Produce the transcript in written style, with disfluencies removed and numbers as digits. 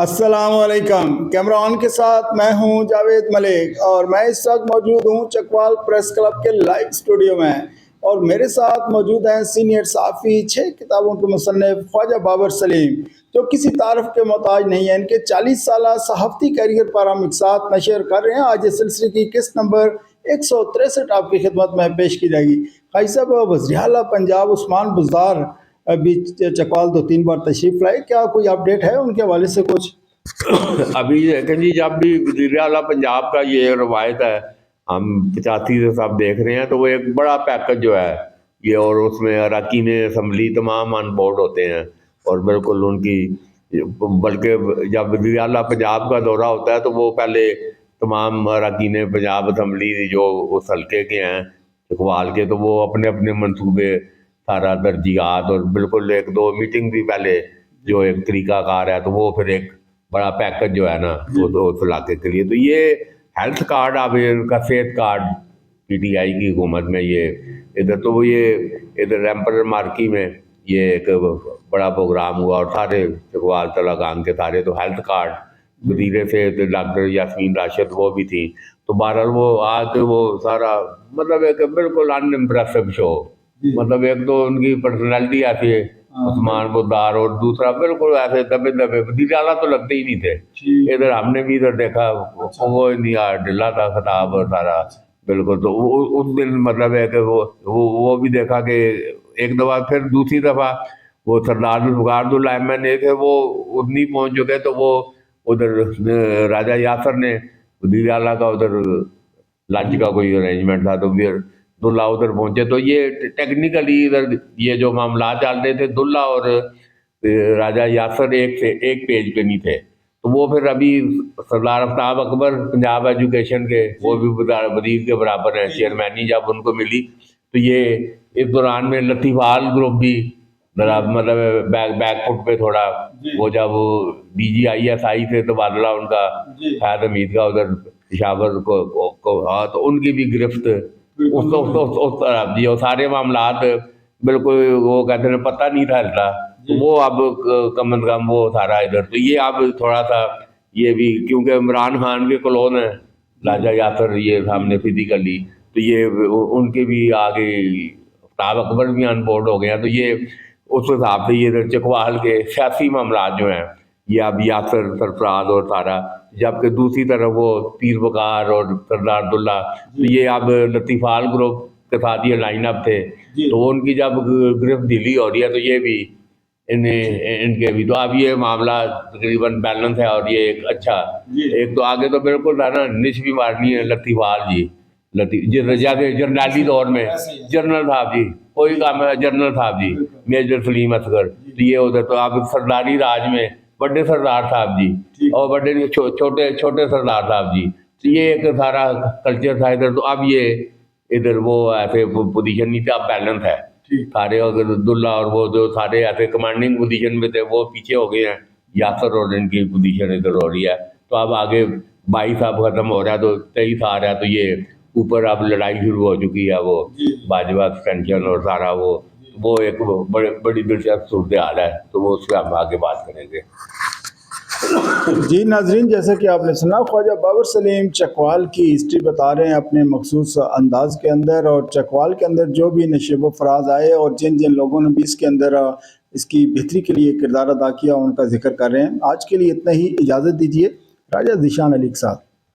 अस्सलाम वालेकुम। Camera on के साथ मैं हूं जावेद मलिक और मैं इस वक्त मौजूद हूं चकवाल प्रेस क्लब के लाइव स्टूडियो में। और मेरे साथ मौजूद हैं सीनियर सहाफ़ी, 6 किताबों के मुसन्निफ ख्वाजा बाबर सलीम, जो किसी तारफ़ के मोहताज नहीं है। इनके 40 साल सहाफ़ती करियर पर हम एक साथ नशर कर रहे हैं। आज इस सिलसिले की किस्त नंबर 163 आपकी खिदमत में पेश की जाएगी। भाई साहब, वज़ीर आला पंजाब उस्मान बुज़दार अभी चकवाल 2-3 बार तशरीफ़ लाए, क्या कोई अपडेट है उनके हवाले से कुछ? अभी देखें जी, जब भी वज़ीर आला पंजाब का ये रवायत है, हम 85 से सब देख रहे हैं, तो वो एक बड़ा पैकेज जो है ये, और उसमें अरकान असम्बली तमाम ऑन बोर्ड होते हैं और बिल्कुल उनकी, बल्कि जब वज़ीर आला पंजाब का दौरा होता है तो वो पहले तमाम अरकान पंजाब असम्बली जो उस हल्के के हैं चकवाल के, तो वो अपने अपने मनसूबे, सारा तरजीहात, और बिल्कुल 1-2 मीटिंग भी पहले जो एक तरीक़ाकार है, तो वो फिर एक बड़ा पैकेज जो है ना वो तो उस इलाके के लिए। तो ये हेल्थ कार्ड, अब इनका सेहत कार्ड PTI की हुकूमत में, ये इधर तो वो ये इधर एम्पर मार्की में ये एक बड़ा प्रोग्राम हुआ और सारे चकवाल तलाकान के सारे तो हेल्थ कार्ड, वज़ीर सेहत डॉक्टर यास्मीन राशिद वो भी थी। तो बहरहाल वो आज वो सारा मतलब एक बिल्कुल अनइम्प्रेसिव शो, मतलब एक तो उनकी पर्सनैलिटी ऐसी है उस्मान बुज़दार, और दूसरा बिल्कुल ऐसे दबे दबे वज़ीर आला तो लगते ही नहीं थे। इधर हमने भी इधर देखा वो इंडिया ढिला था खिताब और सारा बिल्कुल। तो उस दिन मतलब है कि वो भी देखा कि एक दफ़ा, फिर दूसरी दफ़ा वो सरदार जुल्फ़िकार अहमद ने थे, वो उतनी पहुँच चुके, तो वो उधर राजा यासर ने वज़ीर आला का उधर लंच का कोई अरेंजमेंट था, तो फिर दुल्ला उधर पहुंचे। तो ये टेक्निकली इधर ये जो मामला चल रहे थे, दुल्ला और राजा यासर एक पेज पे नहीं थे। तो वो फिर अभी सरदार आफ्ताब अकबर पंजाब एजुकेशन के, वो भी वज़ीर के बराबर हैं, चेयरमैनी जब उनको मिली, तो ये इस दौरान में लतीफ़ाल ग्रुप भी जरा मतलब बैकफुट पे थोड़ा, वो जब DGISI से तबादला उनका शायद हमीद का उधर पेशावर को हाँ, तो उनकी भी गिरफ्त उस तरफ जी, और सारे मामलात बिल्कुल वो कहते हैं पता नहीं था हिलता, तो वो अब कम अज़ कम वो सारा इधर। तो ये अब थोड़ा सा ये भी, क्योंकि इमरान खान के क्लोन है राजा यासर ये सामने फिजिकली, तो ये उनके भी आगे आफ्ताब अकबर भी ऑन बोर्ड हो गया। तो ये उस हिसाब से ये इधर चकवाल के सियासी मामला जो हैं ये अब यासर, सरफराज और सारा, जबकि दूसरी तरफ वो पीर वकार और सरदार दुल्ला, तो ये अब लतीफ़ाल ग्रुप के साथ ये लाइन अप थे। तो उनकी जब गिरफ्त ढीली हो रही है, तो ये भी इनके भी, तो अब ये मामला तकरीबन बैलेंस है। और ये एक अच्छा, एक तो आगे तो बिल्कुल है ना, निश भी मारनी है लतीफ़ाल जी, जैसे जर्नैली दौर में जनरल साहब जी, कोई काम है जनरल साहब जी, मेजर सलीम असगर, तो ये उधर। तो अब सरदारी राज में बड़े सरदार साहब जी और बड़े छोटे छोटे सरदार साहब जी, तो ये एक सारा कल्चर था इधर। तो अब ये इधर वो ऐसे पोजीशन नहीं था, अब बैलेंस है सारे। अगर दुल्ला और वो जो सारे ऐसे कमांडिंग पोजीशन में थे वो पीछे हो गए हैं, यासर और इनकी पोजीशन इधर हो रही है। तो अब आगे 22 अब खत्म हो रहा है, तो 23 आ रहा है, तो ये ऊपर अब लड़ाई शुरू हो चुकी है, वो बाजवा एक्सटेंशन और सारा वो एक बड़ी दिलचस्प सूरत हाल है। तो वो उससे हम आगे बात करेंगे। जी नाजरीन, जैसे कि आपने सुना, ख्वाजा बाबर सलीम चकवाल की हिस्ट्री बता रहे हैं अपने मखसूस अंदाज के अंदर, और चकवाल के अंदर जो भी नशेब फराज आए और जिन जिन लोगों ने भी इसके अंदर इसकी बेहतरी के लिए किरदार अदा किया उनका जिक्र कर रहे हैं। आज के लिए इतना ही, इजाज़त दीजिए। राजा ज़ीशान अली के साथ।